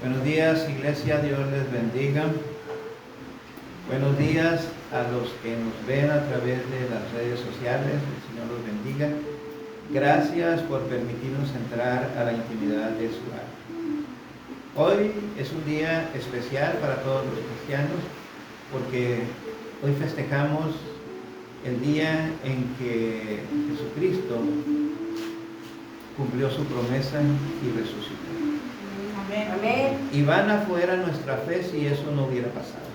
Buenos días, iglesia, Dios les bendiga. Buenos días a los que nos ven a través de las redes sociales, el Señor los bendiga. Gracias por permitirnos entrar a la intimidad de su alma. Hoy es un día especial para todos los cristianos porque hoy festejamos el día en que Jesucristo cumplió su promesa y resucitó. Amén. Amén. Y van afuera nuestra fe si eso no hubiera pasado.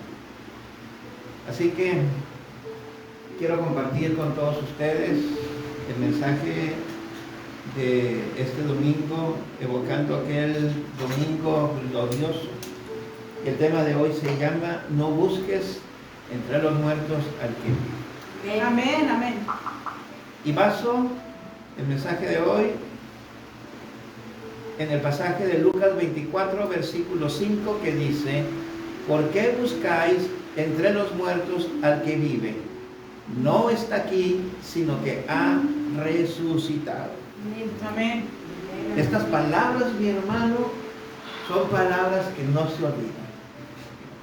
Así que quiero compartir con todos ustedes el mensaje de este domingo, evocando aquel domingo glorioso. El tema de hoy se llama No busques entre los muertos al que vive. Amén. Amén. Y baso el mensaje de hoy en el pasaje de Lucas 24, versículo 5, que dice: ¿Por qué buscáis entre los muertos al que vive? No está aquí, sino que ha resucitado. Amén. Estas palabras, mi hermano, son palabras que no se olvidan,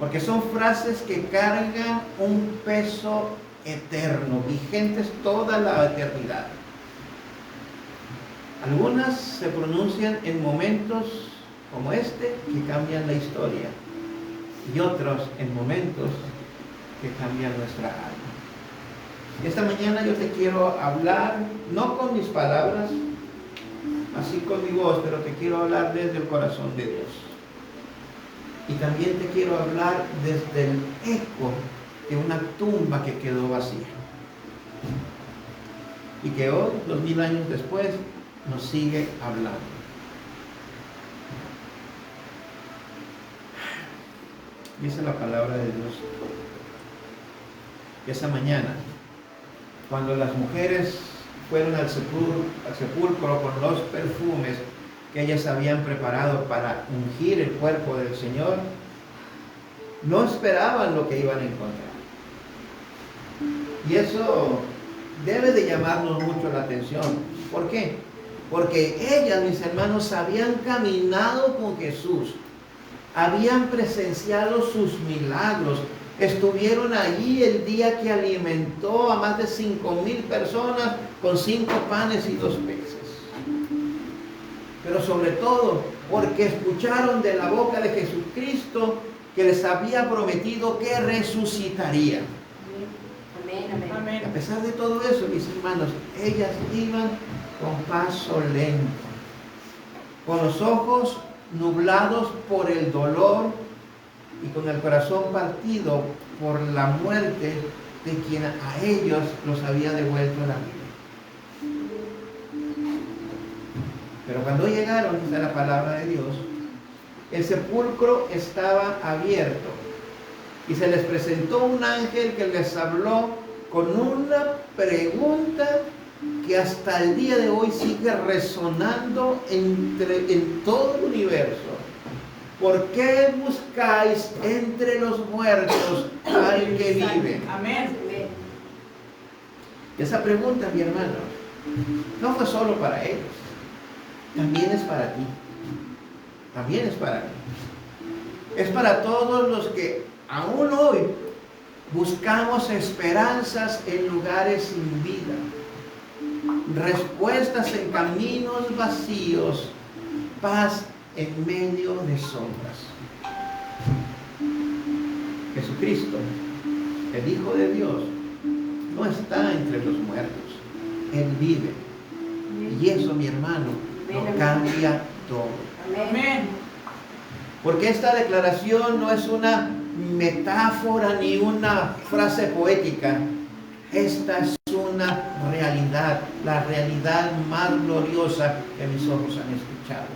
porque son frases que cargan un peso eterno, vigentes toda la eternidad. Algunas se pronuncian en momentos como este que cambian la historia, y otros en momentos que cambian nuestra alma. Esta mañana yo te quiero hablar, no con mis palabras, así con mi voz, pero te quiero hablar desde el corazón de Dios. Y también te quiero hablar desde el eco de una tumba que quedó vacía. Y que hoy, 2000 años después, nos sigue hablando. Dice la palabra de Dios. Esa mañana, cuando las mujeres fueron al sepulcro con los perfumes que ellas habían preparado para ungir el cuerpo del Señor, no esperaban lo que iban a encontrar. Y eso debe de llamarnos mucho la atención. ¿Por qué? Porque ellas, mis hermanos, habían caminado con Jesús, habían presenciado sus milagros, estuvieron allí el día que alimentó a más de 5,000 personas con 5 panes y 2 peces. Pero sobre todo porque escucharon de la boca de Jesucristo que les había prometido que resucitaría. Amén. Amén. A pesar de todo eso, mis hermanos, ellas iban con paso lento, con los ojos nublados por el dolor y con el corazón partido por la muerte de quien a ellos los había devuelto la vida. Pero cuando llegaron, dice la palabra de Dios, el sepulcro estaba abierto y se les presentó un ángel que les habló con una pregunta que hasta el día de hoy sigue resonando en todo el universo. ¿Por qué buscáis entre los muertos al que vive? Amén. Esa pregunta, mi hermano, no fue solo para ellos, también es para ti, también es para mí. Es para todos los que aún hoy buscamos esperanzas en lugares sin vida, respuestas en caminos vacíos, paz en medio de sombras. Jesucristo, el Hijo de Dios, no está entre los muertos, Él vive. Y eso, mi hermano, lo cambia todo. Amén. Porque esta declaración no es una metáfora ni una frase poética. Esta es una realidad, la realidad más gloriosa que mis ojos han escuchado.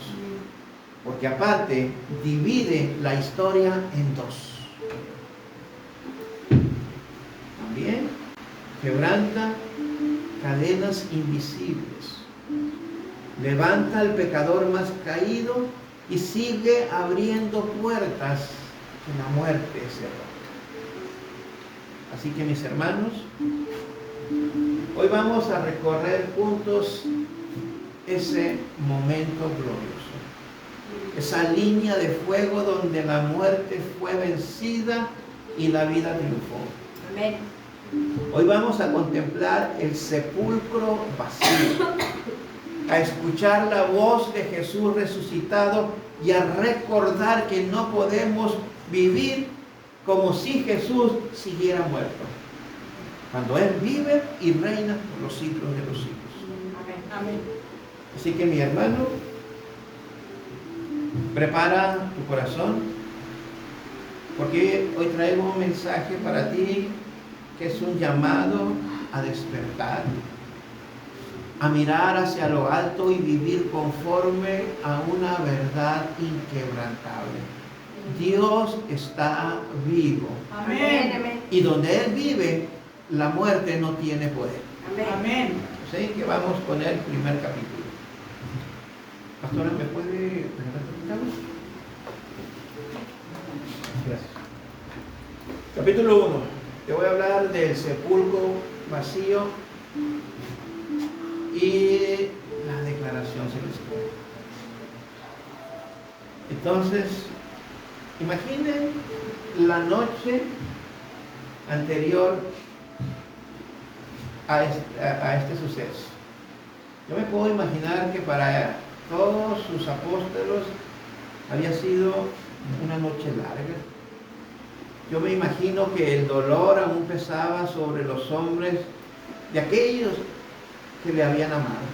Porque aparte, divide la historia en dos. También quebranta cadenas invisibles, levanta al pecador más caído y sigue abriendo puertas que la muerte cerró. Así que, mis hermanos, hoy vamos a recorrer juntos ese momento glorioso. esa línea de fuego donde la muerte fue vencida y la vida triunfó. Amén. Hoy vamos a contemplar el sepulcro vacío, a escuchar la voz de Jesús resucitado y a recordar que no podemos vivir como si Jesús siguiera muerto, cuando Él vive y reina por los siglos de los siglos. Amén. Amén. Así que mi hermano, prepara tu corazón, porque hoy traigo un mensaje para ti que es un llamado a despertar, a mirar hacia lo alto y vivir conforme a una verdad inquebrantable. Dios está vivo. Amén. Amén. Y donde Él vive, la muerte no tiene poder. Amén. Amén. Así que vamos con el primer capítulo. Pastora, ¿me puede presentar tu capítulo? Gracias. Capítulo 1. Te voy a hablar del sepulcro vacío y la declaración celestial. Entonces, imaginen la noche anterior a este suceso. Yo me puedo imaginar que para todos sus apóstoles había sido una noche larga. Yo me imagino que el dolor aún pesaba sobre los hombres de aquellos que le habían amado.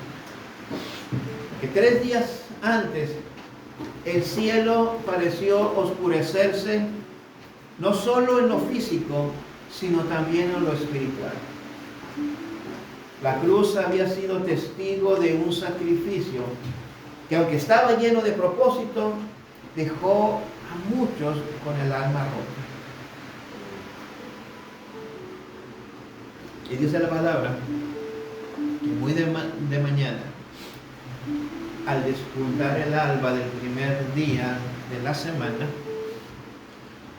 Que 3 días antes el cielo pareció oscurecerse, no solo en lo físico, sino también en lo espiritual. La cruz había sido testigo de un sacrificio que, aunque estaba lleno de propósito, dejó a muchos con el alma rota. Y dice la palabra que muy de mañana, al despuntar el alba del primer día de la semana,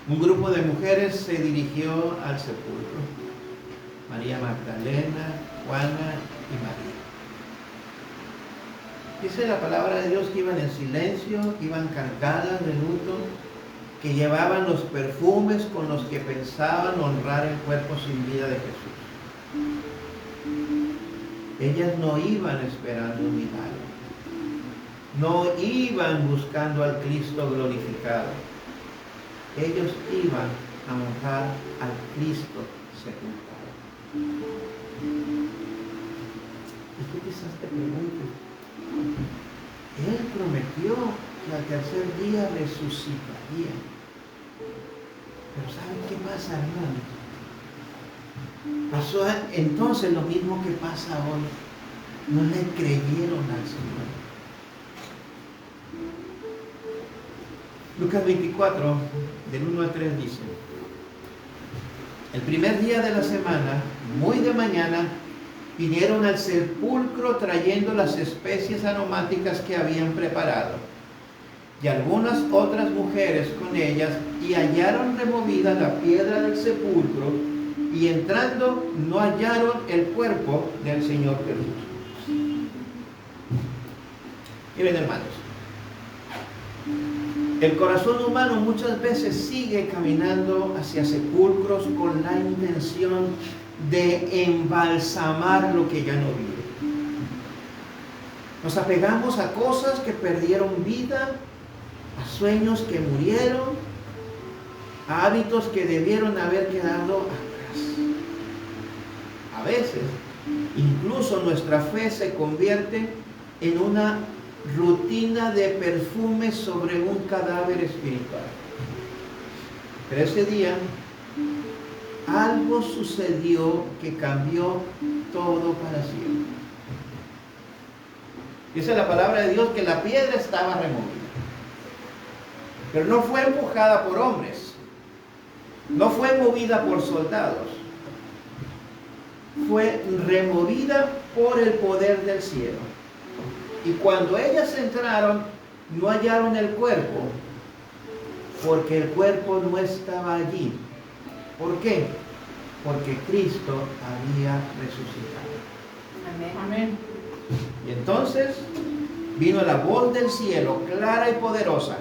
un grupo de mujeres se dirigió al sepulcro. María Magdalena, Juana y María. Dice la palabra de Dios que iban en silencio, iban cargadas de luto, que llevaban los perfumes con los que pensaban honrar el cuerpo sin vida de Jesús. Ellas no iban esperando un milagro, no iban buscando al Cristo glorificado. Ellos iban a honrar al Cristo sepultado. Y tú quizás te preguntes, Él prometió que al tercer día resucitaría. Pero ¿saben qué pasa, hermanos? Pasó entonces lo mismo que pasa hoy. No le creyeron al Señor. Lucas 24, del 1 al 3 dice: el primer día de la semana, muy de mañana, vinieron al sepulcro trayendo las especies aromáticas que habían preparado, y algunas otras mujeres con ellas, y hallaron removida la piedra del sepulcro, y entrando no hallaron el cuerpo del Señor Jesús. Miren, hermanos, el corazón humano muchas veces sigue caminando hacia sepulcros con la intención de embalsamar lo que ya no vive. Nos apegamos a cosas que perdieron vida, a sueños que murieron, a hábitos que debieron haber quedado atrás. A veces, incluso nuestra fe se convierte en una rutina de perfume sobre un cadáver espiritual. Pero ese día algo sucedió que cambió todo para siempre. Dice la palabra de Dios que la piedra estaba removida, pero no fue empujada por hombres, no fue movida por soldados, fue removida por el poder del cielo. Y cuando ellas entraron, no hallaron el cuerpo, porque el cuerpo no estaba allí. ¿Por qué? Porque Cristo había resucitado. Amén. Amén. Y entonces vino la voz del cielo, clara y poderosa,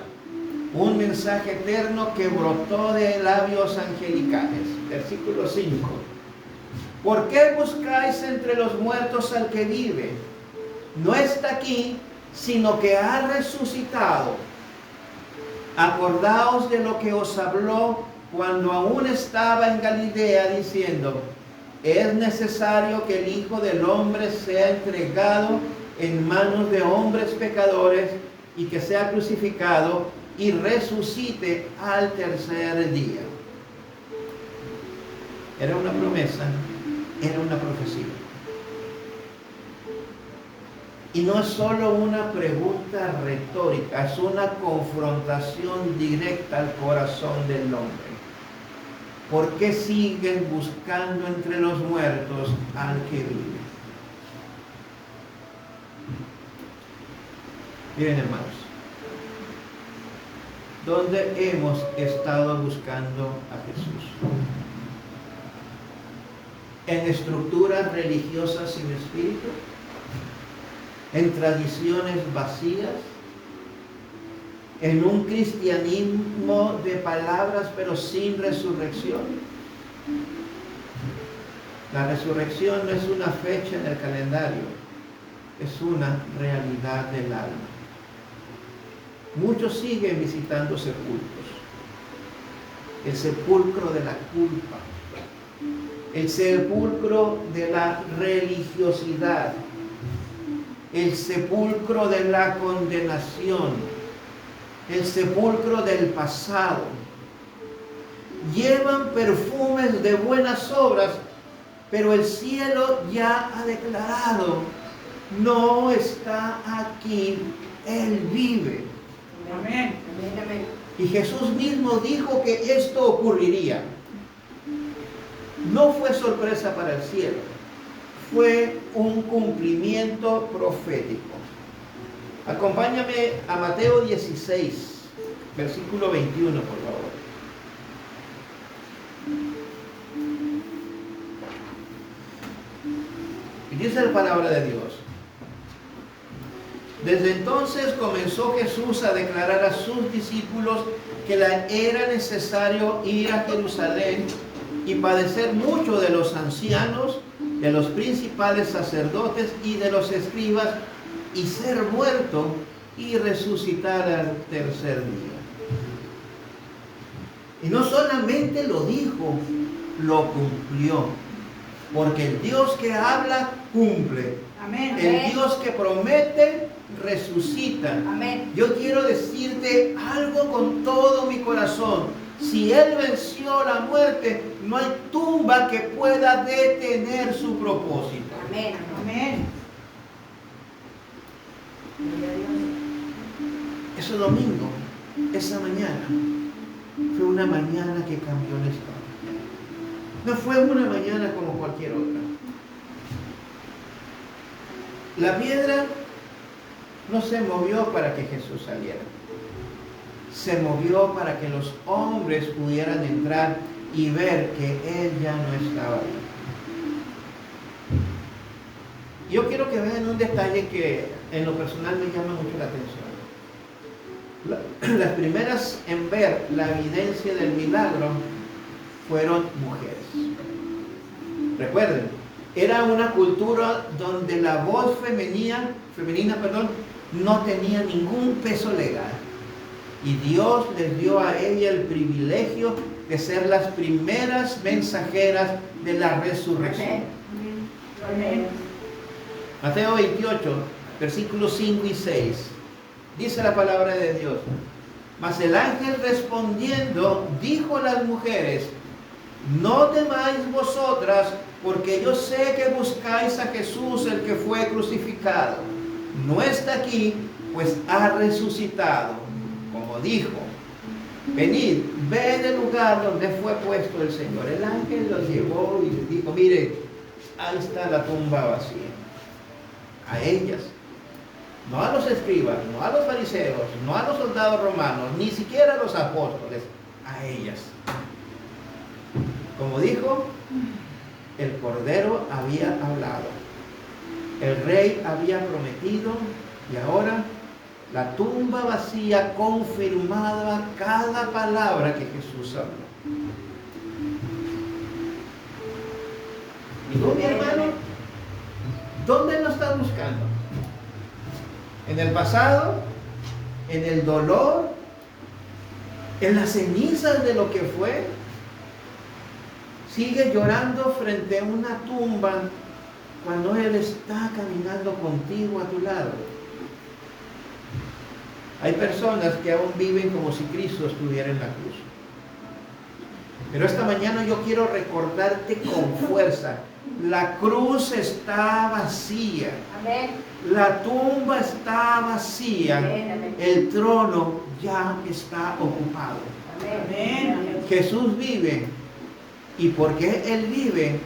un mensaje eterno que brotó de labios angelicales. Versículo 5. ¿Por qué buscáis entre los muertos al que vive? No está aquí, sino que ha resucitado. Acordaos de lo que os habló cuando aún estaba en Galilea, diciendo: es necesario que el Hijo del Hombre sea entregado en manos de hombres pecadores y que sea crucificado y resucite al tercer día. Era una promesa, era una profecía. Y no es solo una pregunta retórica, es una confrontación directa al corazón del hombre. ¿Por qué siguen buscando entre los muertos al que vive? Miren, hermanos, ¿dónde hemos estado buscando a Jesús? ¿En estructuras religiosas sin espíritu? ¿En tradiciones vacías? ¿En un cristianismo de palabras pero sin resurrección? La resurrección no es una fecha en el calendario, es una realidad del alma. Muchos siguen visitando sepulcros. El sepulcro de la culpa, el sepulcro de la religiosidad, el sepulcro de la condenación, el sepulcro del pasado. Llevan perfumes de buenas obras, pero el cielo ya ha declarado: no está aquí, Él vive. Amén. Y Jesús mismo dijo que esto ocurriría. No fue sorpresa para el cielo, fue un cumplimiento profético. Acompáñame a Mateo 16, versículo 21, por favor. Y dice la palabra de Dios: desde entonces comenzó Jesús a declarar a sus discípulos que era necesario ir a Jerusalén y padecer mucho de los ancianos, de los principales sacerdotes y de los escribas, y ser muerto y resucitar al tercer día. Y no solamente lo dijo, lo cumplió. Porque el Dios que habla, cumple. Amén. El Dios que promete, resucita. Amén. Yo quiero decirte algo con todo mi corazón. Si Él venció la muerte, no hay tumba que pueda detener su propósito. Amén. Amén. Ese domingo, esa mañana, fue una mañana que cambió la historia. No fue una mañana como cualquier otra. La piedra no se movió para que Jesús saliera. Se movió para que los hombres pudieran entrar y ver que Él ya no estaba ahí. Yo quiero que vean un detalle que en lo personal me llama mucho la atención. Las primeras en ver la evidencia del milagro fueron mujeres. Recuerden, era una cultura donde la voz femenina, no tenía ningún peso legal. Y Dios les dio a ella el privilegio de ser las primeras mensajeras de la resurrección. Amén. Mateo 28, versículos 5 y 6. Dice la palabra de Dios: mas el ángel respondiendo dijo a las mujeres: no temáis vosotras, porque yo sé que buscáis a Jesús, el que fue crucificado. No está aquí, pues ha resucitado, como dijo. Venid, ved el lugar donde fue puesto el Señor. El ángel los llevó y les dijo: mire, ahí está la tumba vacía. A ellas, no a los escribas, no a los fariseos, no a los soldados romanos, ni siquiera a los apóstoles, a ellas. Como dijo, el Cordero había hablado. El Rey había prometido Y ahora la tumba vacía confirmaba cada palabra que Jesús habló. ¿Y tú, mi hermano? ¿Dónde lo estás buscando? ¿En el pasado? ¿En el dolor? ¿En las cenizas de lo que fue? Sigue llorando frente a una tumba cuando Él está caminando contigo a tu lado. Hay personas que aún viven como si Cristo estuviera en la cruz. Pero esta mañana yo quiero recordarte con fuerza: la cruz está vacía. Amén. La tumba está vacía. Amén, amén. El trono ya está ocupado. Amén. Amén. Jesús vive. Y porque Él vive,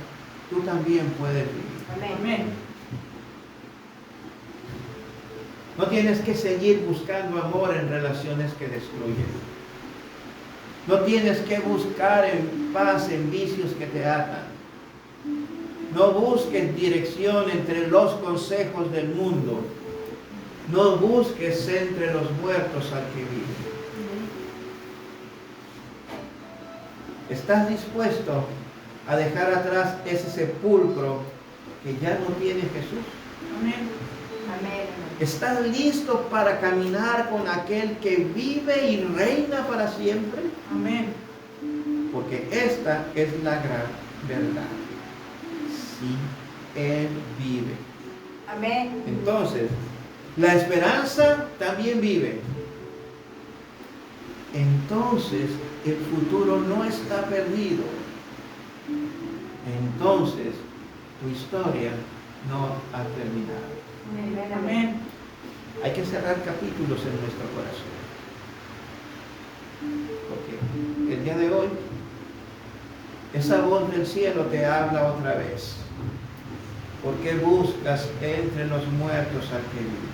tú también puedes vivir. Amén. Amén. No tienes que seguir buscando amor en relaciones que destruyen. No tienes que buscar en paz en vicios que te atan. No busques dirección entre los consejos del mundo. No busques entre los muertos al que vive. ¿Estás dispuesto a dejar atrás ese sepulcro que ya no tiene Jesús? Amén. Amén. ¿Estás listo para caminar con aquel que vive y reina para siempre? Amén. Porque esta es la gran verdad. Sí, Él vive. Amén. Entonces, la esperanza también vive. Entonces, el futuro no está perdido. Entonces, tu historia no ha terminado. Amén. Amén. Hay que cerrar capítulos en nuestro corazón. Porque el día de hoy, esa voz del cielo te habla otra vez. ¿Por qué buscas entre los muertos al que vive?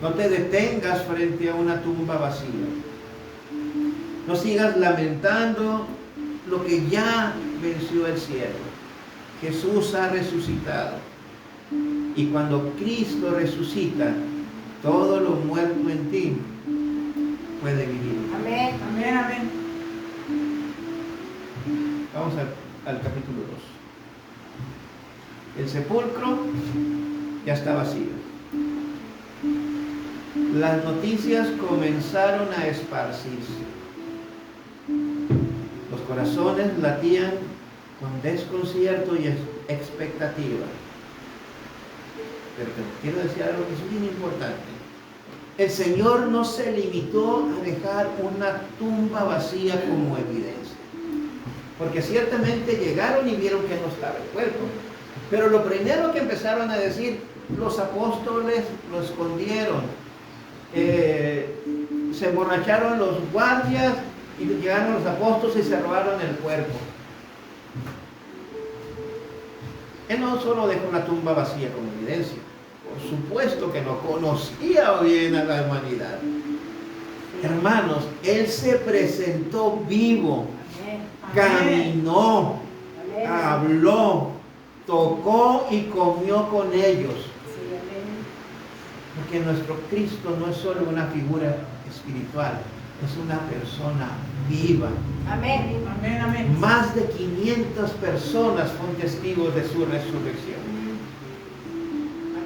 No te detengas frente a una tumba vacía. No sigas lamentando lo que ya venció el cielo. Jesús ha resucitado. Y cuando Cristo resucita, todo lo muerto en ti puede vivir. Amén. Amén. Amén. Vamos al capítulo 2. El sepulcro ya está vacío. Las noticias comenzaron a esparcirse. Los corazones latían con desconcierto y expectativa. Pero te quiero decir algo que es bien importante. El Señor no se limitó a dejar una tumba vacía como evidencia. Porque ciertamente llegaron y vieron que no estaba el cuerpo. Pero lo primero que empezaron a decir, los apóstoles lo escondieron. Se emborracharon los guardias y llegaron los apóstoles y se robaron el cuerpo. Él no solo dejó la tumba vacía como evidencia, por supuesto que no conocía bien a la humanidad. Hermanos, Él se presentó vivo, caminó, Amén. habló, tocó y comió con ellos. Sí, amén. Porque nuestro Cristo no es solo una figura espiritual, es una persona viva. Amén. Amén. Amén. Más de 500 personas son testigos de su resurrección.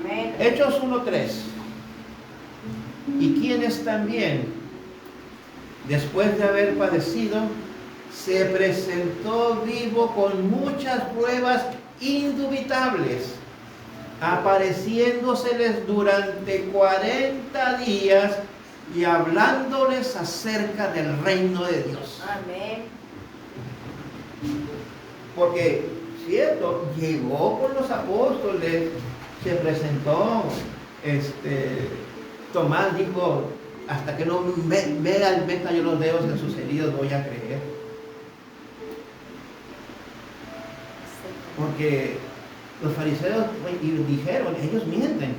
Amén. Hechos 1:3. Y quienes también, después de haber padecido, se presentó vivo con muchas pruebas indubitables, apareciéndoseles durante 40 días y hablándoles acerca del reino de Dios. Amén. Porque, cierto, llegó con los apóstoles, se presentó, Tomás dijo, hasta que no meta yo los dedos en sus heridos voy a creer. Porque los fariseos dijeron, ellos mienten.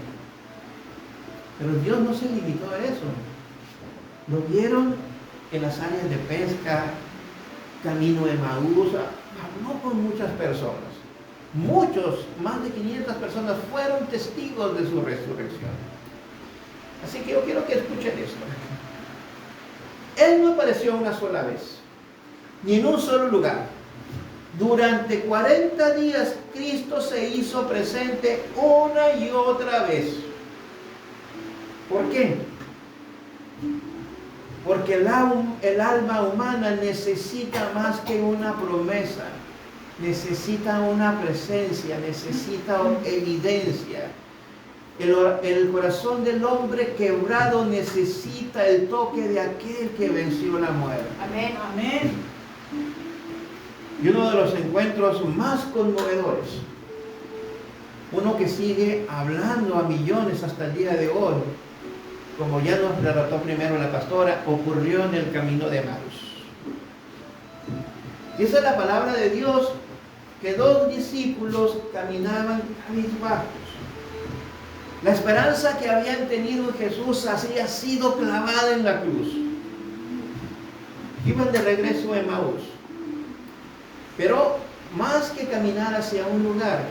Pero Dios no se limitó a eso. Lo vieron en las áreas de pesca, camino de Emaús, habló con muchas personas. Muchos, más de 500 personas fueron testigos de su resurrección. Así que yo quiero que escuchen esto. Él no apareció una sola vez, ni en un solo lugar. Durante 40 días Cristo se hizo presente una y otra vez. ¿Por qué? Porque el alma humana necesita más que una promesa, necesita una presencia, necesita evidencia. El corazón del hombre quebrado necesita el toque de aquel que venció la muerte. Amén. Amén. Y uno de los encuentros más conmovedores, uno que sigue hablando a millones hasta el día de hoy, como ya nos relató primero la pastora, ocurrió en el camino de Emaús. Dice la palabra de Dios que 2 discípulos caminaban cabizbajos. La esperanza que habían tenido en Jesús había sido clavada en la cruz. Iban de regreso a Emaús. Pero más que caminar hacia un lugar,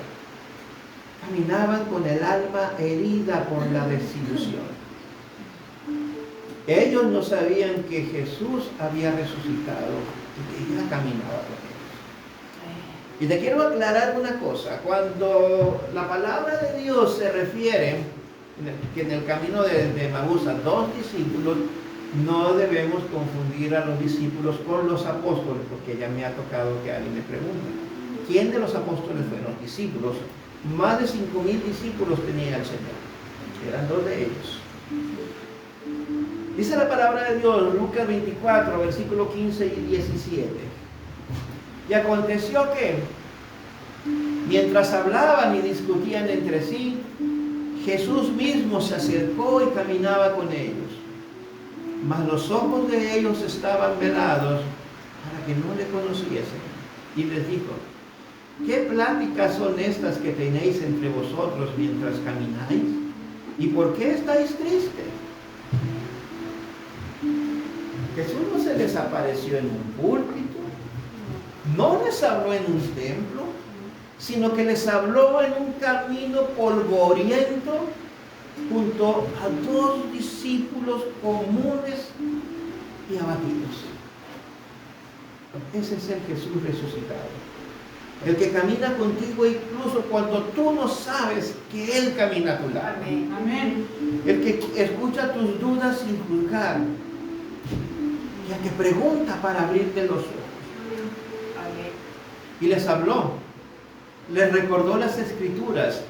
caminaban con el alma herida por la desilusión. Ellos no sabían que Jesús había resucitado y que ya caminaba con ellos. Y te quiero aclarar una cosa. Cuando la palabra de Dios se refiere que en el camino de Emaús a 2 discípulos, no debemos confundir a los discípulos con los apóstoles, porque ya me ha tocado que alguien me pregunte, ¿quién de los apóstoles fueron discípulos? Más de 5,000 discípulos tenía el Señor. Eran 2 de ellos. Dice la palabra de Dios, Lucas 24, versículo 15 y 17. Y aconteció que, mientras hablaban y discutían entre sí, Jesús mismo se acercó y caminaba con ellos. Mas los ojos de ellos estaban velados para que no le conociesen. Y les dijo, ¿qué pláticas son estas que tenéis entre vosotros mientras camináis? ¿Y por qué estáis tristes? Jesús no se les apareció en un púlpito, no les habló en un templo, sino que les habló en un camino polvoriento junto a 2 discípulos comunes y abatidos. Ese es el Jesús resucitado, el que camina contigo incluso cuando tú no sabes que Él camina a tu lado. Amén. Amén. El que escucha tus dudas sin juzgar y el que pregunta para abrirte los ojos. Amén. Y les habló, les recordó las escrituras,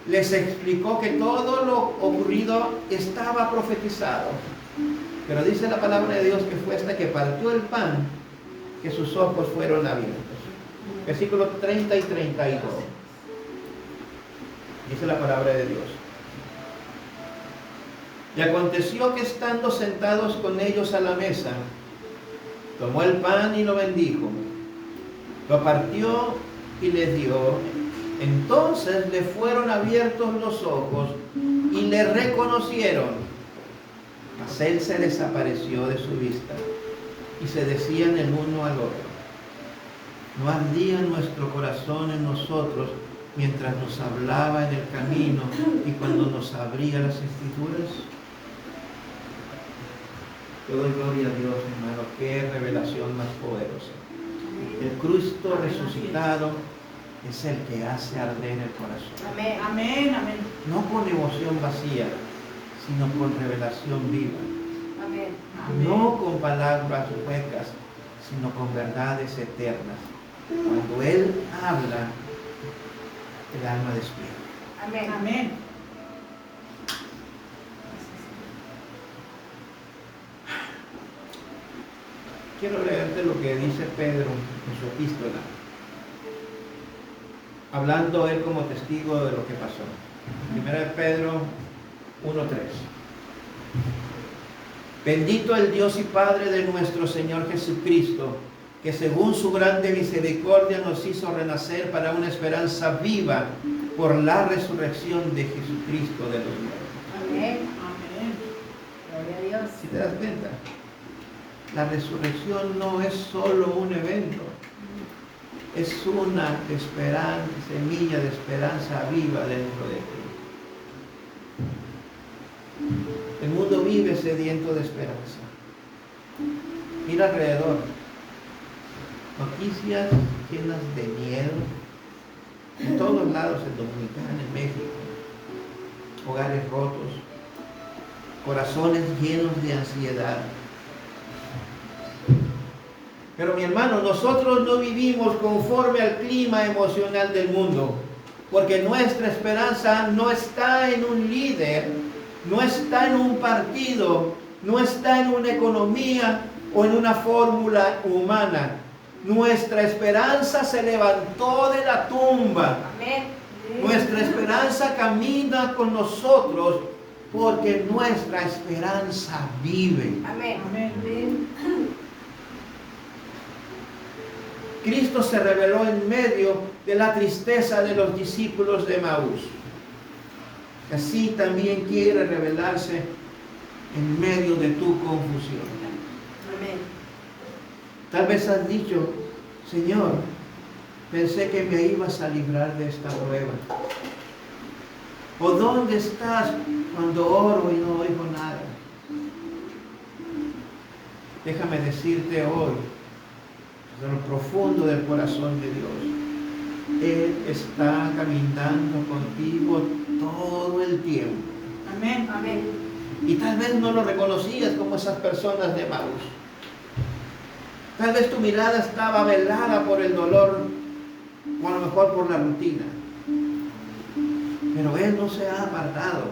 les explicó que todo lo ocurrido estaba profetizado. Pero dice la palabra de Dios que fue hasta que partió el pan que sus ojos fueron abiertos. Versículos 30 y 32. Dice la palabra de Dios. Y aconteció que estando sentados con ellos a la mesa, tomó el pan y lo bendijo, lo partió y les dio. Entonces le fueron abiertos los ojos y le reconocieron. Mas él se desapareció de su vista y se decían el uno al otro, ¿no ardía nuestro corazón en nosotros mientras nos hablaba en el camino y cuando nos abría las escrituras? Yo doy gloria a Dios, hermano. Qué revelación más poderosa. El Cristo resucitado es el que hace arder el corazón. Amén. Amén. Amén. No con emoción vacía, sino con revelación viva. Amén. No con palabras huecas, sino con verdades eternas. Cuando Él habla, el alma despierta. Amén. Amén. Quiero leerte lo que dice Pedro en su epístola, hablando él como testigo de lo que pasó. Primera de Pedro 1:3. Bendito el Dios y Padre de nuestro Señor Jesucristo, que según su grande misericordia nos hizo renacer para una esperanza viva por la resurrección de Jesucristo de los muertos. Amén. Amén. Gloria a Dios. Si te das cuenta, la resurrección no es solo un evento, es una esperanza, semilla de esperanza viva dentro de ti. En sediento de esperanza. Mira alrededor. Noticias llenas de miedo. En todos lados, en Dominicana, en México. Hogares rotos. Corazones llenos de ansiedad. Pero mi hermano, nosotros no vivimos conforme al clima emocional del mundo, porque nuestra esperanza no está en un líder, no está en un partido, no está en una economía o en una fórmula humana. Nuestra esperanza se levantó de la tumba. Amén. Nuestra esperanza camina con nosotros porque nuestra esperanza vive. Amén. Amén. Cristo se reveló en medio de la tristeza de los discípulos de Emaús. Así también quiere revelarse en medio de tu confusión. Amén. Tal vez has dicho, Señor, pensé que me ibas a librar de esta prueba. ¿O dónde estás cuando oro y no oigo nada? Déjame decirte hoy, desde lo profundo del corazón de Dios, Él está caminando contigo todo el tiempo. Amén. Amén. Y tal vez no lo reconocías como esas personas de Emaús. Tal vez tu mirada estaba velada por el dolor, o a lo mejor por la rutina. Pero Él no se ha apartado.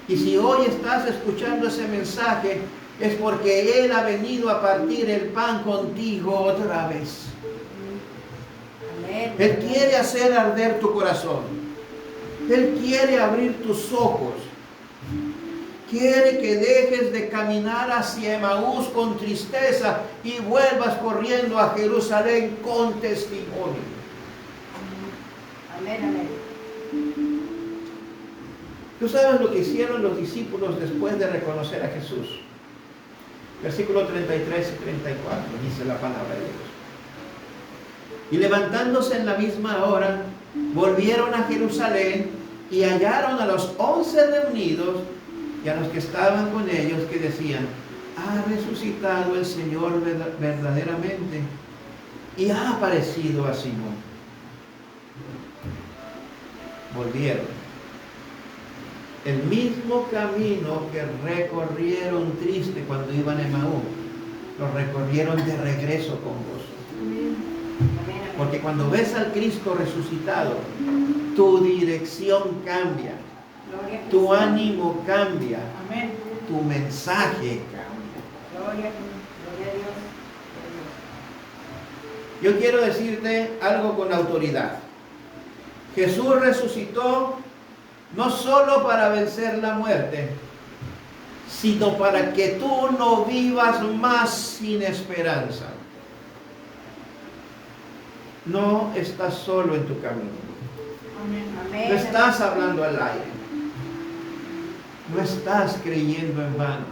Y si hoy estás escuchando ese mensaje, es porque Él ha venido a partir el pan contigo otra vez. Amén. Él quiere hacer arder tu corazón. Él quiere abrir tus ojos. Quiere que dejes de caminar hacia Emaús con tristeza y vuelvas corriendo a Jerusalén con testimonio. Amén. Amén. ¿Tú sabes lo que hicieron los discípulos después de reconocer a Jesús? Versículos 33 y 34, dice la palabra de Dios. Y levantándose en la misma hora, volvieron a Jerusalén y hallaron a los 11 reunidos y a los que estaban con ellos, que decían, ha resucitado el Señor verdaderamente y ha aparecido a Simón. Volvieron. El mismo camino que recorrieron triste cuando iban a Emaús, lo recorrieron de regreso con gozo. Amén. Amén. Porque cuando ves al Cristo resucitado, tu dirección cambia, Gloria a tu Jesús. ánimo cambia, Amén. tu mensaje cambia. Gloria a Dios. Yo quiero decirte algo con autoridad. Jesús resucitó no solo para vencer la muerte, sino para que tú no vivas más sin esperanza. No estás solo en tu camino. Amén. Amén. No estás hablando al aire. No estás creyendo en vano.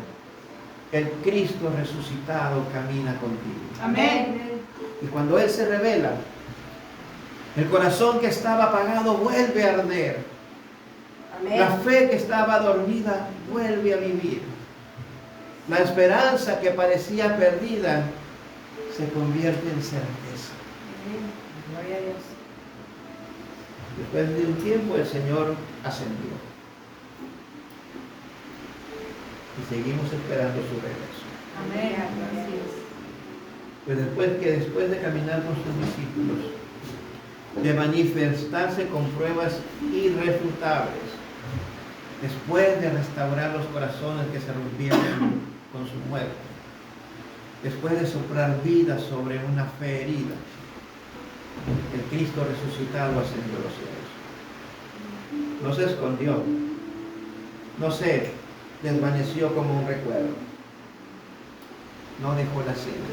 El Cristo resucitado camina contigo. Amén. Y cuando Él se revela, el corazón que estaba apagado vuelve a arder. Amén. La fe que estaba dormida vuelve a vivir. La esperanza que parecía perdida se convierte en certeza. Amén. Gloria a Dios. Después de un tiempo el Señor ascendió. Y seguimos esperando su regreso. Amén. Gloria a Dios. Pues después de caminar con sus discípulos, de manifestarse con pruebas irrefutables, después de restaurar los corazones que se rompieron con su muerte, después de soplar vida sobre una fe herida, el Cristo resucitado ascendió a los cielos. No se escondió, no se desvaneció como un recuerdo, no dejó la cena.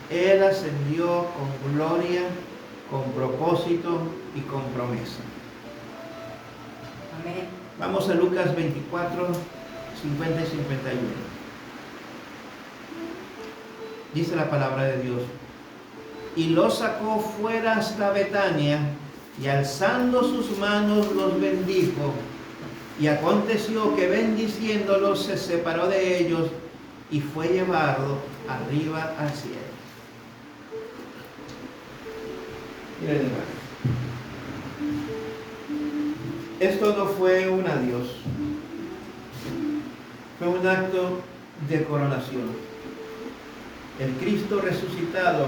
Él ascendió con gloria, con propósito y con promesa. Amén. Vamos a Lucas 24, 50 y 51. Dice la palabra de Dios. Y los sacó fuera hasta Betania, y alzando sus manos los bendijo. Y aconteció que bendiciéndolos se separó de ellos y fue llevado arriba al cielo. Miren, hermano. Esto no fue un adiós. Fue un acto de coronación. El Cristo resucitado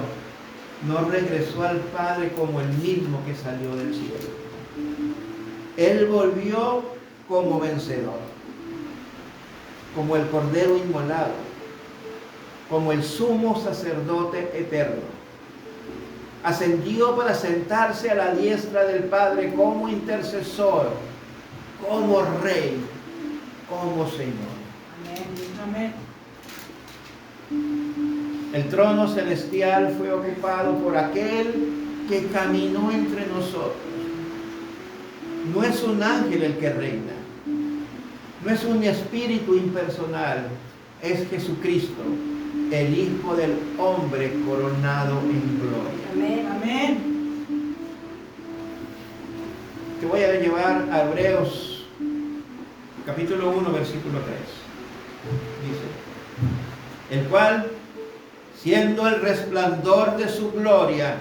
no regresó al Padre como el mismo que salió del cielo. Él volvió como vencedor, como el Cordero inmolado, como el sumo sacerdote eterno. Ascendió para sentarse a la diestra del Padre como intercesor, como Rey, como Señor. Amén. El trono celestial fue ocupado por aquel que caminó entre nosotros. No es un ángel el que reina, no es un espíritu impersonal, es Jesucristo, el Hijo del Hombre coronado en gloria. Amén. Amén. Te voy a llevar a Hebreos capítulo 1, versículo 3. Dice, el cual, siendo el resplandor de su gloria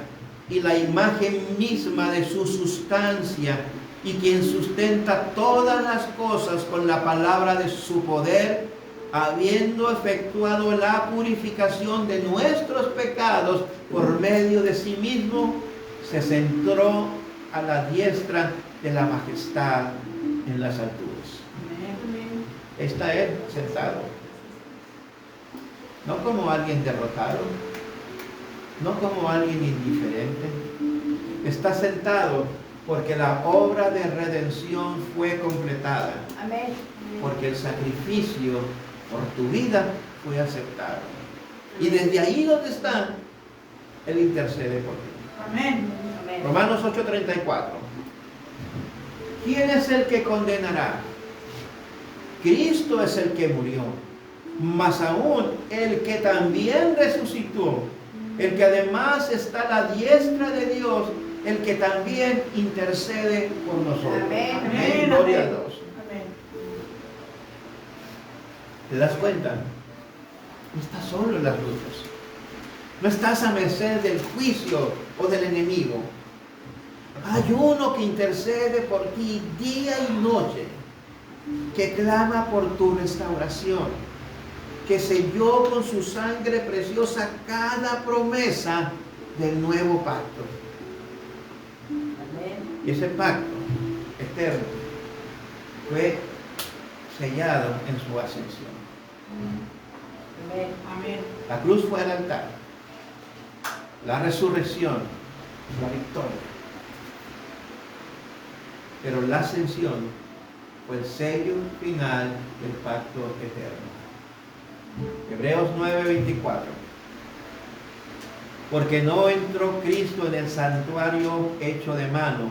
y la imagen misma de su sustancia, y quien sustenta todas las cosas con la palabra de su poder, habiendo efectuado la purificación de nuestros pecados por medio de sí mismo, se sentó a la diestra de la majestad en las alturas. Amén. Está Él sentado, no como alguien derrotado, no como alguien indiferente. Está sentado porque la obra de redención fue completada, Amén. porque el sacrificio por tu vida fue aceptado. Y desde ahí donde está, Él intercede por ti. Amén. Amén. Romanos 8:34. ¿Quién es el que condenará? Cristo es el que murió, mas aún el que también resucitó, el que además está a la diestra de Dios, el que también intercede por nosotros. Amén. Amén. Gloria a Amén. Dios. Amén. ¿Te das cuenta? No estás solo en las luchas. No estás a merced del juicio o del enemigo. Hay uno que intercede por ti día y noche, que clama por tu restauración, que selló con su sangre preciosa cada promesa del nuevo pacto. Amén. Y ese pacto eterno fue sellado en su ascensión. Amén. Amén. La cruz fue el altar, la resurrección, la victoria. Pero la ascensión fue el sello final del pacto eterno. Hebreos 9:24. Porque no entró Cristo en el santuario hecho de mano,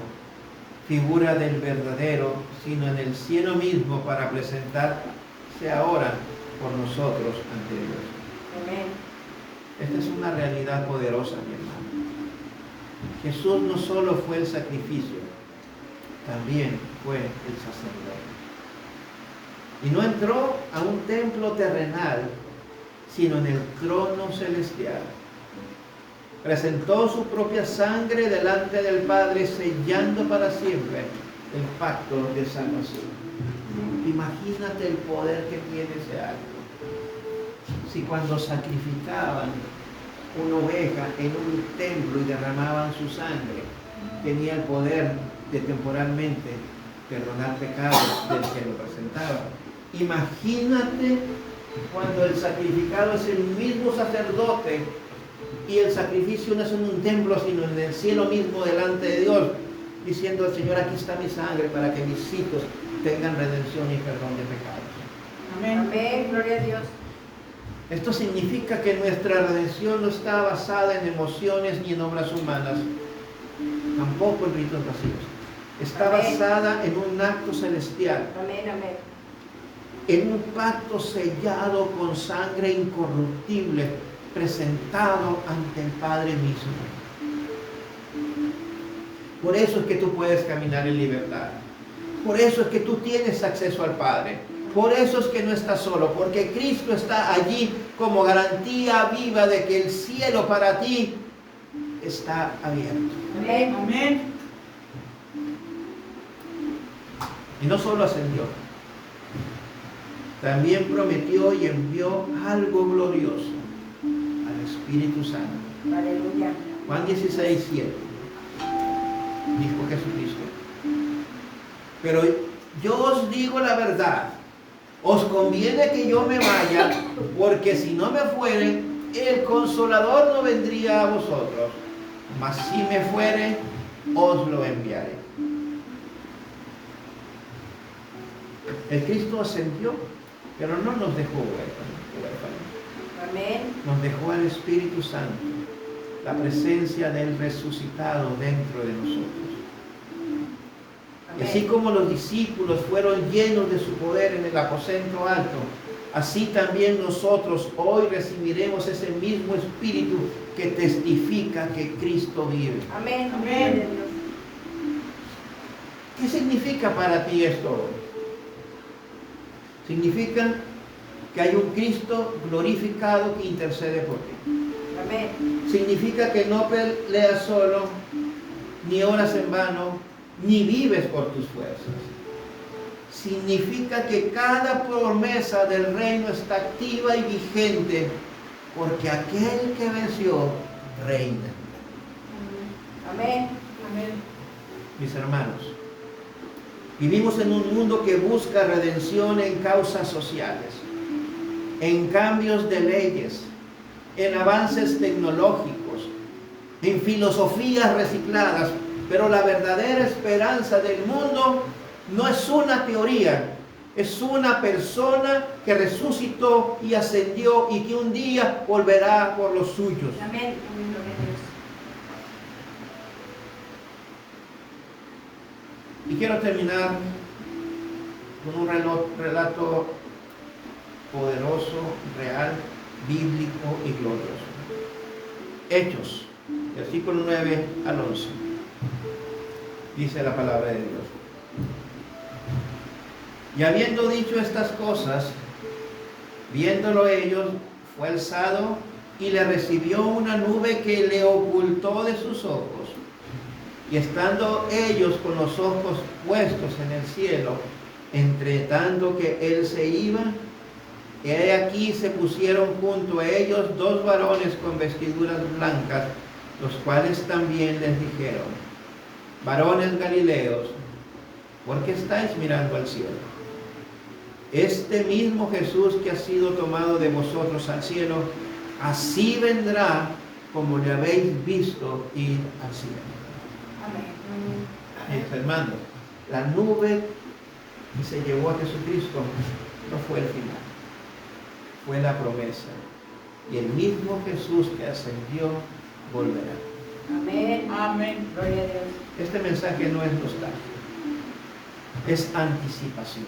figura del verdadero, sino en el cielo mismo para presentarse ahora por nosotros ante Dios. Amén. Esta es una realidad poderosa, mi hermano. Jesús no solo fue el sacrificio, también fue el sacerdote. Y no entró a un templo terrenal, sino en el trono celestial. Presentó su propia sangre delante del Padre, sellando para siempre el pacto de salvación. Imagínate el poder que tiene ese acto. Si cuando sacrificaban una oveja en un templo y derramaban su sangre, tenía el poder de temporalmente perdonar pecados del que lo presentaba. Imagínate cuando el sacrificado es el mismo sacerdote y el sacrificio no es en un templo, sino en el cielo mismo delante de Dios, diciendo al Señor, aquí está mi sangre para que mis hijos tengan redención y perdón de pecados. Amén. Amén. Gloria a Dios. Esto significa que nuestra redención no está basada en emociones ni en obras humanas, tampoco en ritos vacíos. Está Amén. basada en un acto celestial, Amén. Amén. en un pacto sellado con sangre incorruptible, presentado ante el Padre mismo. Por eso es que tú puedes caminar en libertad. Por eso es que tú tienes acceso al Padre. Por eso es que no estás solo, porque Cristo está allí como garantía viva de que el cielo para ti está abierto. Amén. Amén. Y no solo ascendió, también prometió y envió algo glorioso al Espíritu Santo. Aleluya. Juan 16, 7. Dijo Jesucristo: pero yo os digo la verdad, os conviene que yo me vaya, porque si no me fuere, el Consolador no vendría a vosotros, mas si me fuere, os lo enviaré. El Cristo ascendió, pero no nos dejó huérfanos. Amén. Nos dejó al Espíritu Santo, la presencia del resucitado dentro de nosotros. Y así como los discípulos fueron llenos de su poder en el aposento alto, así también nosotros hoy recibiremos ese mismo Espíritu que testifica que Cristo vive. Amén. Amén. ¿Qué significa para ti esto hoy? Significa que hay un Cristo glorificado que intercede por ti. Amén. Significa que no peleas solo, ni oras en vano, ni vives por tus fuerzas. Significa que cada promesa del reino está activa y vigente, porque aquel que venció reina. Amén. Amén. Mis hermanos, vivimos en un mundo que busca redención en causas sociales, en cambios de leyes, en avances tecnológicos, en filosofías recicladas, pero la verdadera esperanza del mundo no es una teoría, es una persona que resucitó y ascendió y que un día volverá por los suyos. Amén. Gloria a Dios. Y quiero terminar con un relato poderoso, real, bíblico y glorioso. Hechos, versículo 9 al 11. Dice la palabra de Dios: y habiendo dicho estas cosas, viéndolo ellos, fue alzado y le recibió una nube que le ocultó de sus ojos. Y estando ellos con los ojos puestos en el cielo, entre tanto que él se iba, he aquí se pusieron junto a ellos dos varones con vestiduras blancas, los cuales también les dijeron: varones galileos, ¿por qué estáis mirando al cielo? Este mismo Jesús que ha sido tomado de vosotros al cielo, así vendrá como le habéis visto ir al cielo. Amén. Mis hermanos, la nube que se llevó a Jesucristo no fue el final, fue la promesa. Y el mismo Jesús que ascendió volverá. Amén. Amén. Gloria a Dios. Este mensaje no es nostalgia, es anticipación.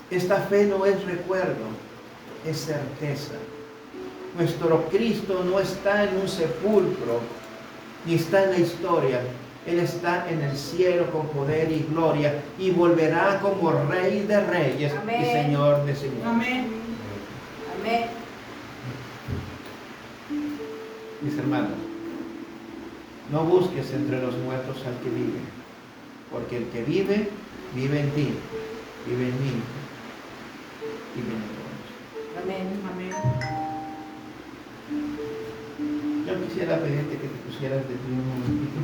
Esta fe no es recuerdo, es certeza. Nuestro Cristo no está en un sepulcro, ni está en la historia. Él está en el cielo con poder y gloria y volverá como Rey de Reyes Amén. y Señor de Señores. Amén. Amén. Mis hermanos, no busques entre los muertos al que vive, porque el que vive, vive en ti, vive en mí, vive en todos. Amén. Amén. Yo quisiera pedirte que te pusieras de pie un momentito.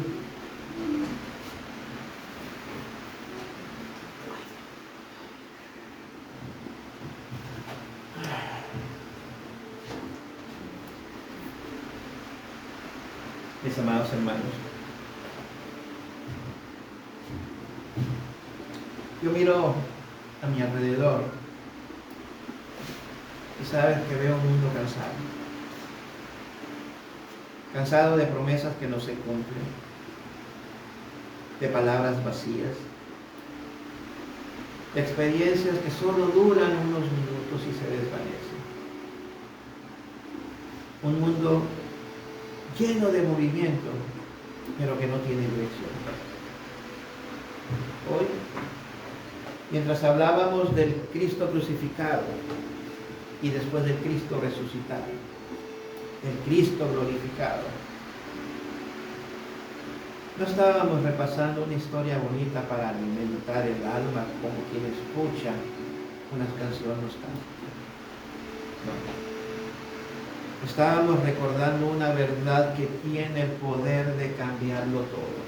Mis amados hermanos, yo miro a mi alrededor y sabes que veo un mundo cansado de promesas que no se cumplen, de palabras vacías, de experiencias que solo duran unos minutos y se desvanecen. Un mundo lleno de movimiento, pero que no tiene dirección. hoy, mientras hablábamos del Cristo crucificado y después del Cristo resucitado, del Cristo glorificado. No estábamos repasando una historia bonita para alimentar el alma como quien escucha una canción nostálgica. No. Estábamos recordando una verdad que tiene el poder de cambiarlo todo.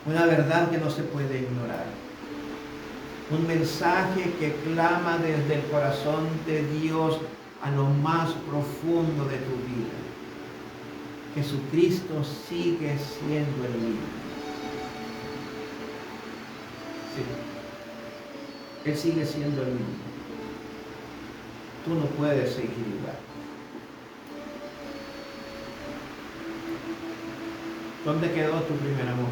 Una verdad que no se puede ignorar. Un mensaje que clama desde el corazón de Dios a lo más profundo de tu vida. Jesucristo sigue siendo el mismo. Sí. Él sigue siendo el mismo. Tú no puedes seguir igual. ¿Dónde quedó tu primer amor?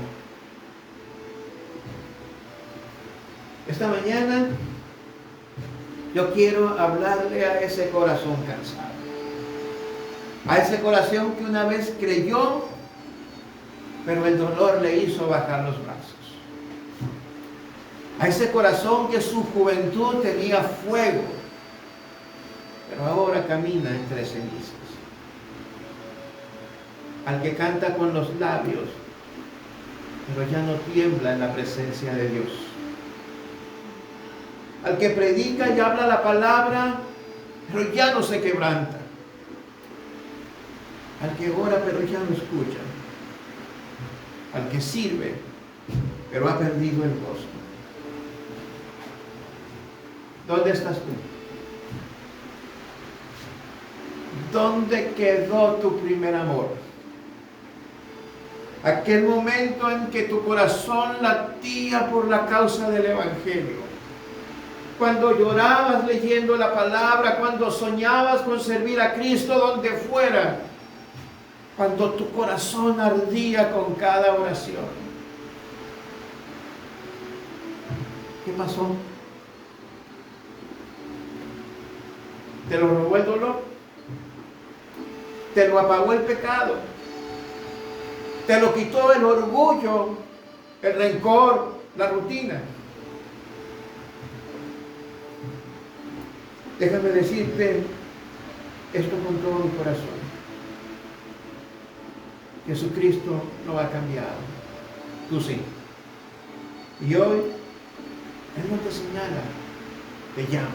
Esta mañana yo quiero hablarle a ese corazón cansado. A ese corazón que una vez creyó, pero el dolor le hizo bajar los brazos. A ese corazón que su juventud tenía fuego, pero ahora camina entre cenizas. Al que canta con los labios, pero ya no tiembla en la presencia de Dios. Al que predica y habla la palabra, pero ya no se quebranta. Al que ora, pero ya no escucha. Al que sirve, pero ha perdido el gozo. ¿Dónde estás tú? ¿Dónde quedó tu primer amor? Aquel momento en que tu corazón latía por la causa del Evangelio. Cuando llorabas leyendo la palabra, cuando soñabas con servir a Cristo donde fuera. Cuando tu corazón ardía con cada oración. ¿Qué pasó? ¿Te lo robó el dolor? ¿Te lo apagó el pecado? ¿Te lo quitó el orgullo, el rencor, la rutina? Déjame decirte esto con todo mi corazón. Jesucristo no ha cambiado. Tú sí. Y hoy, Él no te señala, te llama.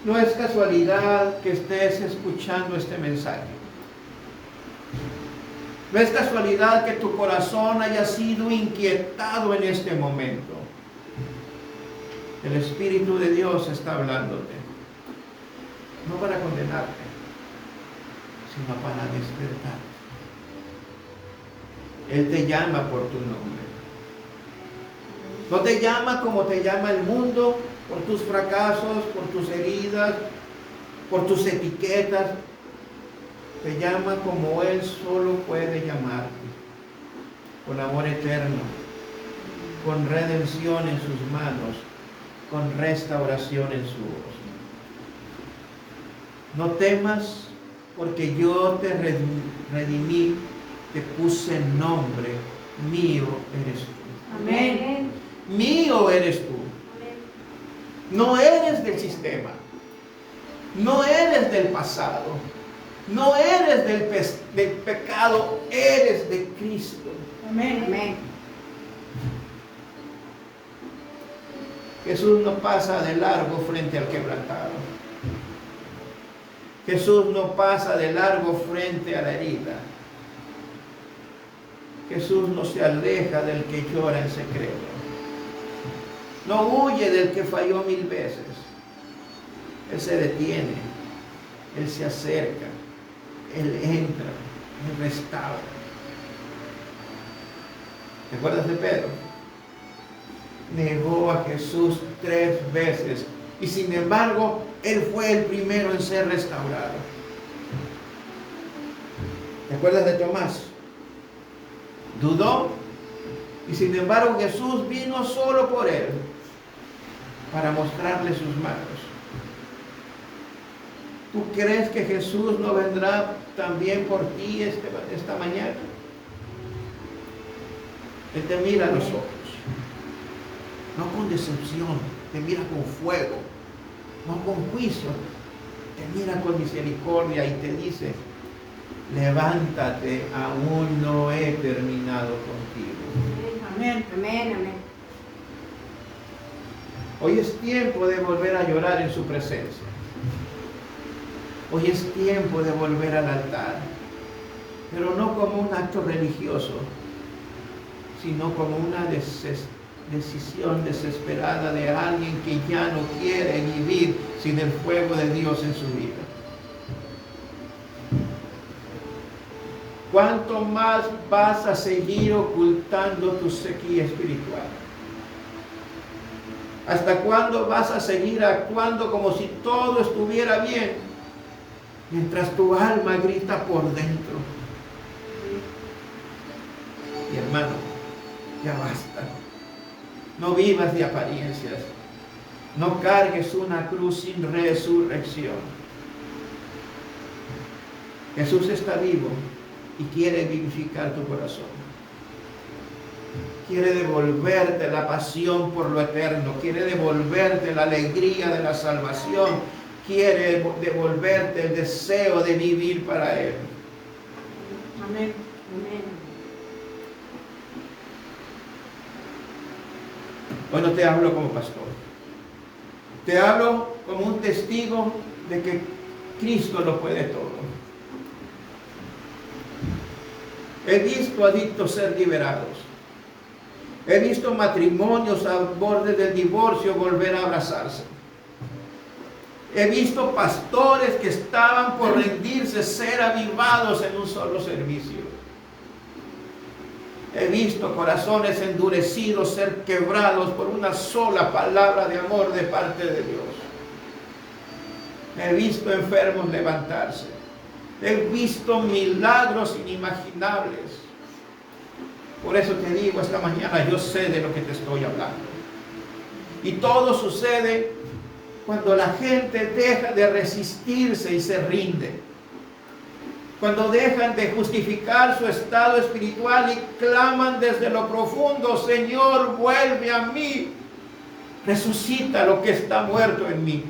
No es casualidad que estés escuchando este mensaje. No es casualidad que tu corazón haya sido inquietado en este momento. El Espíritu de Dios está hablándote. No para condenarte, sino para despertarte. Él te llama por tu nombre. No te llama como te llama el mundo, por tus fracasos, por tus heridas, por tus etiquetas. Te llama como Él solo puede llamarte. Con amor eterno, con redención en sus manos, con restauración en su voz. No temas, porque yo te redimí, te puse nombre, mío eres tú. Amén. Mío eres tú. No eres del sistema, no eres del pasado, no eres del pecado, eres de Cristo. Amén. Amén. Jesús no pasa de largo frente al quebrantado. Jesús no pasa de largo frente a la herida. Jesús no se aleja del que llora en secreto. No huye del que falló 1000 veces. Él se detiene. Él se acerca. Él entra. Él restaura. ¿Te acuerdas de Pedro? Negó a Jesús 3 veces. Y sin embargo, él fue el primero en ser restaurado. ¿Te acuerdas de Tomás? Dudó. Y sin embargo, Jesús vino solo por él para mostrarle sus manos. ¿Tú crees que Jesús no vendrá también por ti esta mañana? Él te mira a los ojos, no con decepción, te mira con fuego, no con juicio, te mira con misericordia y te dice: levántate, aún no he terminado contigo. Amén. Amén. Amén. Hoy es tiempo de volver a llorar en su presencia. Hoy es tiempo de volver al altar, pero no como un acto religioso, sino como una decisión desesperada de alguien que ya no quiere vivir sin el fuego de Dios en su vida. ¿Cuánto más vas a seguir ocultando tu sequía espiritual? ¿Hasta cuándo vas a seguir actuando como si todo estuviera bien, mientras tu alma grita por dentro? Y hermano, ya basta. No vivas de apariencias. No cargues una cruz sin resurrección. Jesús está vivo y quiere vivificar tu corazón. Quiere devolverte la pasión por lo eterno. Quiere devolverte la alegría de la salvación. Quiere devolverte el deseo de vivir para Él. Amén. Amén. Hoy no te hablo como pastor. Te hablo como un testigo de que Cristo lo puede todo. He visto adictos ser liberados. He visto matrimonios al borde del divorcio volver a abrazarse. He visto pastores que estaban por rendirse, ser avivados en un solo servicio. He visto corazones endurecidos ser quebrados por una sola palabra de amor de parte de Dios. He visto enfermos levantarse. He visto milagros inimaginables. Por eso te digo esta mañana, yo sé de lo que te estoy hablando. Y todo sucede cuando la gente deja de resistirse y se rinde. Cuando dejan de justificar su estado espiritual y claman desde lo profundo: Señor, vuelve a mí. Resucita lo que está muerto en mí.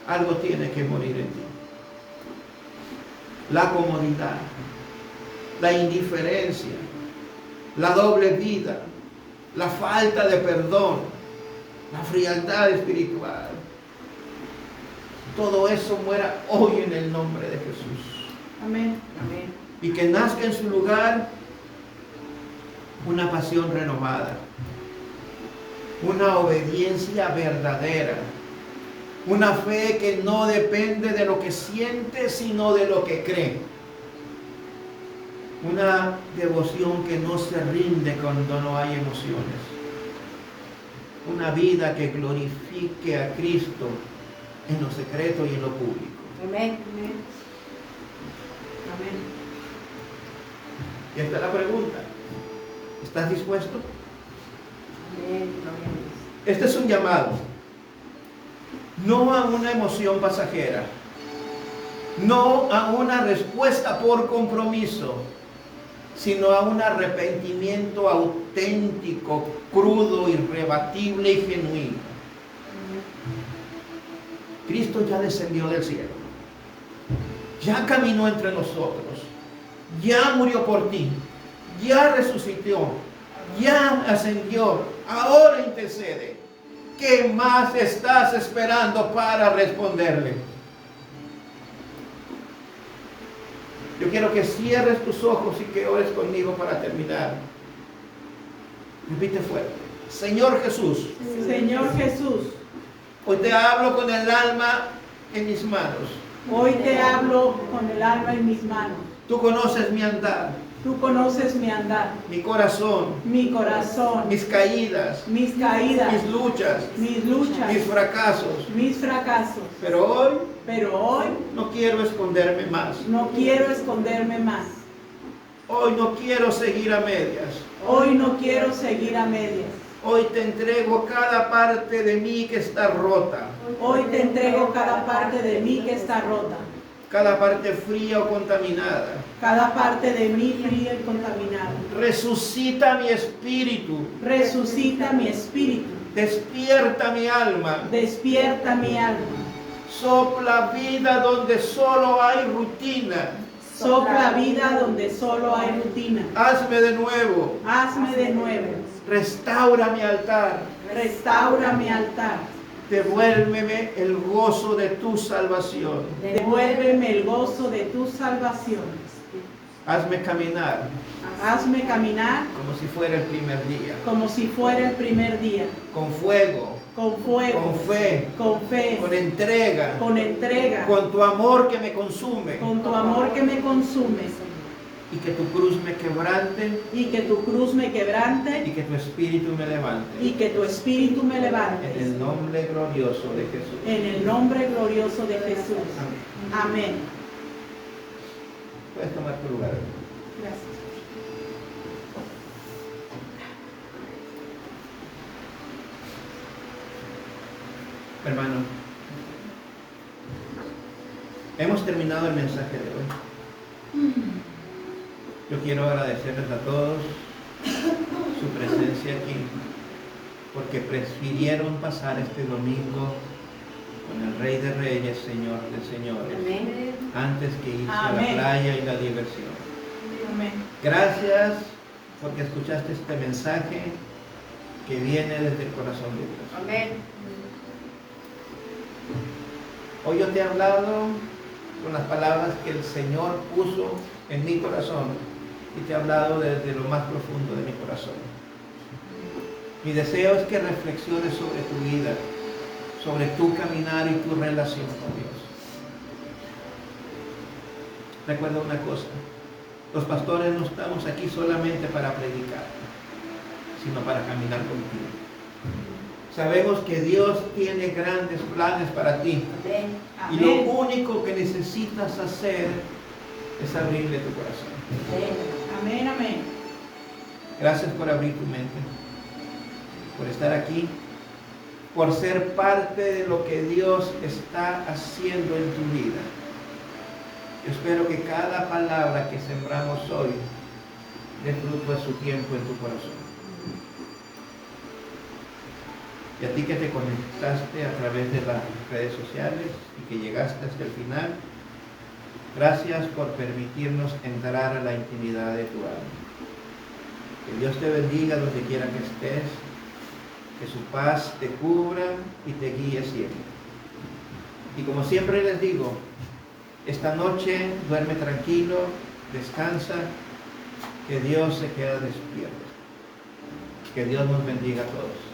Algo tiene que morir en ti. La comodidad, la indiferencia, la doble vida, la falta de perdón, la frialdad espiritual. Todo eso muera hoy en el nombre de Jesús. Amén. Amén. Y que nazca en su lugar una pasión renovada, una obediencia verdadera, una fe que no depende de lo que siente, sino de lo que cree. Una devoción que no se rinde cuando no hay emociones. Una vida que glorifique a Cristo en lo secreto y en lo público. Amén. Amén. Amén. Y esta es la pregunta. ¿Estás dispuesto? Amén. Amén. Este es un llamado. No a una emoción pasajera. No a una respuesta por compromiso, sino a un arrepentimiento auténtico, crudo, irrebatible y genuino. Cristo ya descendió del cielo. Ya caminó entre nosotros. Ya murió por ti. Ya resucitó. Ya ascendió. Ahora intercede. ¿Qué más estás esperando para responderle? Yo quiero que cierres tus ojos y que ores conmigo para terminar. Repite fuerte. Señor Jesús, Señor Jesús, hoy te hablo con el alma en mis manos. hoy te hablo con el alma en mis manos. Tú conoces mi andar, Tú conoces mi andar, mi corazón, mi corazón, mis caídas, mis caídas, mis luchas, mis luchas, mis fracasos. mis fracasos. Pero hoy Pero hoy no quiero esconderme más. no quiero esconderme más. Hoy no quiero seguir a medias. Hoy no quiero seguir a medias. Hoy te entrego cada parte de mí que está rota, Hoy te entrego cada parte de mí que está rota, cada parte fría o contaminada. cada parte de mí fría y contaminada. Resucita mi espíritu, Resucita mi espíritu, despierta mi alma, despierta mi alma, sopla vida donde solo hay rutina. sopla vida donde solo hay rutina. Hazme de nuevo, Hazme de nuevo, restaura mi altar, restaura mi altar, devuélveme el gozo de tu salvación. devuélveme el gozo de tu salvación. Hazme caminar Hazme caminar como si fuera el primer día, como si fuera el primer día, con fuego, con fuego, con fe, con fe, con entrega, con entrega, con tu amor que me consume, con tu amor que me consume, y que tu cruz me quebrante y que tu cruz me y quebrante que tu espíritu me levante. y que tu espíritu me En levante. el nombre glorioso de Jesús. En el nombre glorioso de Jesús. Amén. Amén. Puedes tomar tu lugar. Gracias. Hermano, hemos terminado el mensaje de hoy. Yo quiero agradecerles a todos su presencia aquí, porque prefirieron pasar este domingo con el Rey de Reyes, Señor de Señores, Amén. antes que irse a Amén. la playa y la diversión. Amén. Gracias porque escuchaste este mensaje que viene desde el corazón de Dios. Amén. Hoy yo te he hablado con las palabras que el Señor puso en mi corazón y te he hablado desde lo más profundo de mi corazón. Mi deseo es que reflexiones sobre tu vida, sobre tu caminar y tu relación con Dios. Recuerda una cosa, los pastores no estamos aquí solamente para predicar, sino para caminar contigo. Sabemos que Dios tiene grandes planes para ti. Amén. Y lo Amén. único que necesitas hacer es abrirle tu corazón. Amén. Amén. Gracias por abrir tu mente, por estar aquí, por ser parte de lo que Dios está haciendo en tu vida. Yo espero que cada palabra que sembramos hoy dé fruto a su tiempo en tu corazón. Y a ti que te conectaste a través de las redes sociales y que llegaste hasta el final, gracias por permitirnos entrar a la intimidad de tu alma. Que Dios te bendiga donde quiera que estés, que su paz te cubra y te guíe siempre. Y como siempre les digo, esta noche duerme tranquilo, descansa, que Dios se queda despierto. Que Dios nos bendiga a todos.